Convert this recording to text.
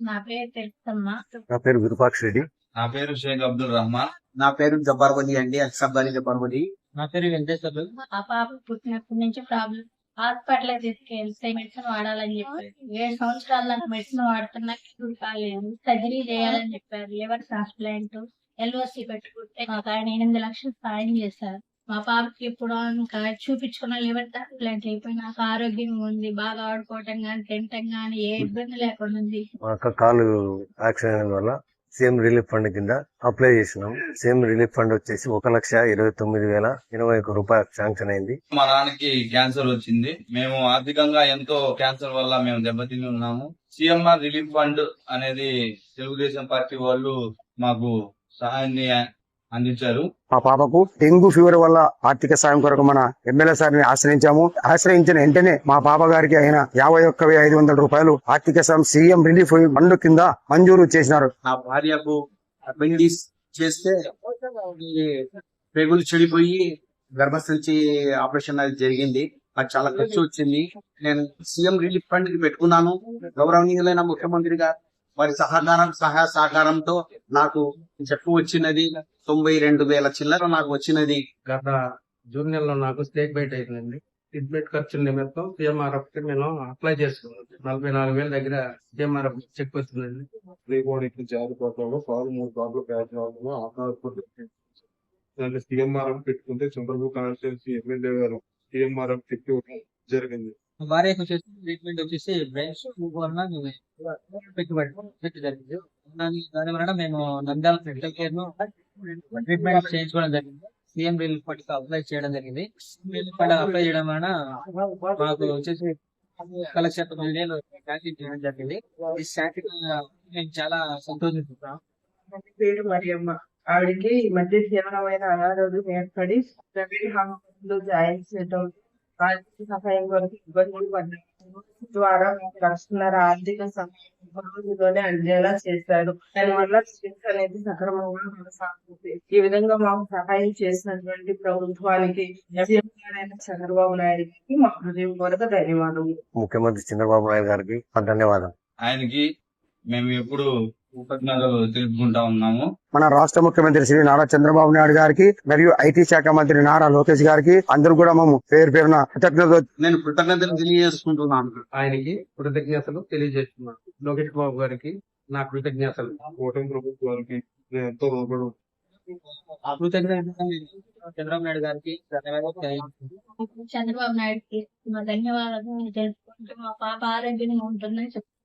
నా పేరు తెలుసమ్మా. నా పేరు విరూపాక్ష రెడ్డి. నా పేరు షేక్ అబ్దుల్ రహమాన్. నా పేరు జబ్బార్ వలి అండి, అక్సబ్ అలీ జబ్బార్ వలి. నా పేరు వెంకటేశ్వర్లు. ఆ పాప పుట్టినప్పటి నుంచి ప్రాబ్లం. హాస్పిటల్ తీసుకెళ్తే మెడిసిన్ వాడాలని చెప్పారు. 7 సంవత్సరాల నాకు మెడిసిన్ వాడుతున్నా క్యూర్ కాలేదు. సర్జరీ చేయాలని చెప్పారు. లివర్ ట్రాన్స్ప్లాంట్, ఎల్ఓసి పెట్టుకుంటే మాకు ఆయన 8 లక్షలు సాయం చేశారు. మా పాపకి ఇప్పుడు ఇంకా చూపించుకున్న లివర్ ట్రాన్స్ప్లాంట్ అయిపోయి నాకు ఆరోగ్యంగా ఉంది. బాగా ఆడుకోవటం గాని తినటం గాని ఏ ఇబ్బంది లేకుండా ఉంది. మా అక్క కాలు యాక్సిడెంట్ వల్ల సీఎం రిలీఫ్ ఫండ్ కింద అప్లై చేసినాం. సీఎం రిలీఫ్ ఫండ్ వచ్చేసి 1,29,021 రూపాయలు శాంక్షన్ అయింది. మా నాన్నకి క్యాన్సర్ వచ్చింది. మేము ఆర్థికంగా ఎంతో క్యాన్సర్ వల్ల మేము దెబ్బతిని ఉన్నాము. సిఎంఆర్ రిలీఫ్ ఫండ్ అనేది తెలుగుదేశం పార్టీ వాళ్ళు మాకు సహాయాన్ని అందించారు. మా పాపకు డెంగ్యూ ఫీవర్ వల్ల ఆర్థిక సాయం కొరకు మన ఎమ్మెల్యే సార్ని ఆశ్రయించాము. ఆశ్రయించిన వెంటనే మా పాప గారికి అయిన 51,500 రూపాయలు ఆర్థిక సాయం సీఎం రిలీఫ్ ఫండ్ కింద మంజూరు చేసినారు. నా భార్యకు అపెండిక్స్ చేస్తే పేగులు చెడిపోయి గర్భసంచి ఆపరేషన్ అది జరిగింది. అది చాలా ఖర్చు వచ్చింది. నేను సీఎం రిలీఫ్ ఫండ్ కి పెట్టుకున్నాను. గౌరవనీయులైన ముఖ్యమంత్రి గారు వారి సహాయ సహకారంతో నాకు చెప్పు వచ్చినది 92,000 చిల్లర నాకు వచ్చినది. గత జూన్ నెలలో నాకు స్టేక్ బైట్ అయిందండి. ట్రీట్మెంట్ ఖర్చుల నిమిత్తం సిఎంఆర్ఎఫ్ కి నేను అప్లై చేసుకున్నాను. 44,000 దగ్గర సిఎంఆర్ఎఫ్ చెక్ వచ్చిందండి. సిఎంఆర్ఎఫ్ పెట్టుకుంటే చంద్రబాబు కాన్స్టిట్యున్సీ ఎమ్మెల్యే గారు సిఎంఆర్ఎఫ్ చెక్ జరిగింది. భార్యకు వచ్చేసి ట్రీట్మెంట్ వచ్చేసి బ్రెయిన్ ట్యూబ్ వలన పెట్టుబడి జరిగింది. దాని వలన మేము నంద్యాల మెడికల్ కేర్ ను ట్రీట్మెంట్ చేయించుకోవడం జరిగింది. సీఎం రిలీఫ్ ఫండ్ అప్లై చేయడం జరిగింది. రిలీఫ్ ఫండ్ అప్లై చేయడం వలన మాకు వచ్చేసి 1,90,000 శాంక్షన్ చేయడం జరిగింది. ఈ శాంక్షన్ మేము చాలా సంతోషిస్తున్నాం. పేరు మరియమ్మ. ఆవిడకి ఈ మధ్య తీవ్రమైన అనారోగ్యం ఏర్పడి ప్రైవేట్ హాస్పిటల్ జాయిన్ చేయడం, ఆర్థిక సహాయం కొరకు ఇబ్బందులు పడ్డారు. ద్వారా 1,00,000 ఆర్థిక సహాయం రోజులోనే అందేలా చేశారు. దానివల్ల చికిత్స అనేది సక్రమంగా కొనసాగుతుంది. ఈ విధంగా మాకు సహాయం చేసినటువంటి ప్రభుత్వానికి చంద్రబాబు నాయుడు గారికి మా హృదయపూర్వక ధన్యవాదాలు. ముఖ్యమంత్రి చంద్రబాబు నాయుడు గారికి ధన్యవాదాలు. ఆయనకి మేము ఎప్పుడు కృతజ్ఞతలు తెలుపుకుంటా ఉన్నాము. మన రాష్ట్ర ముఖ్యమంత్రి శ్రీ నారా చంద్రబాబు నాయుడు గారికి మరియు ఐటీ శాఖ మంత్రి నారా లోకేష్ గారికి అందరూ కూడా మేము పేరున కృతజ్ఞతలు తెలియజేసుకుంటున్నాను. ఆయనకి కృతజ్ఞతలు తెలియజేస్తున్నాను. లోకేష్ బాబు గారికి నా కృతజ్ఞతలు. కూటమి ప్రభుత్వానికి నేను ఎంతో రుణపడి చంద్రబాబు నాయుడు గారికి చంద్రబాబు నాయుడుకి మా ధన్యవాదాలు తెలుపుకుంటూ మా పాప ఆరోగ్యంగా ఉంటుందని చెప్తున్నాను.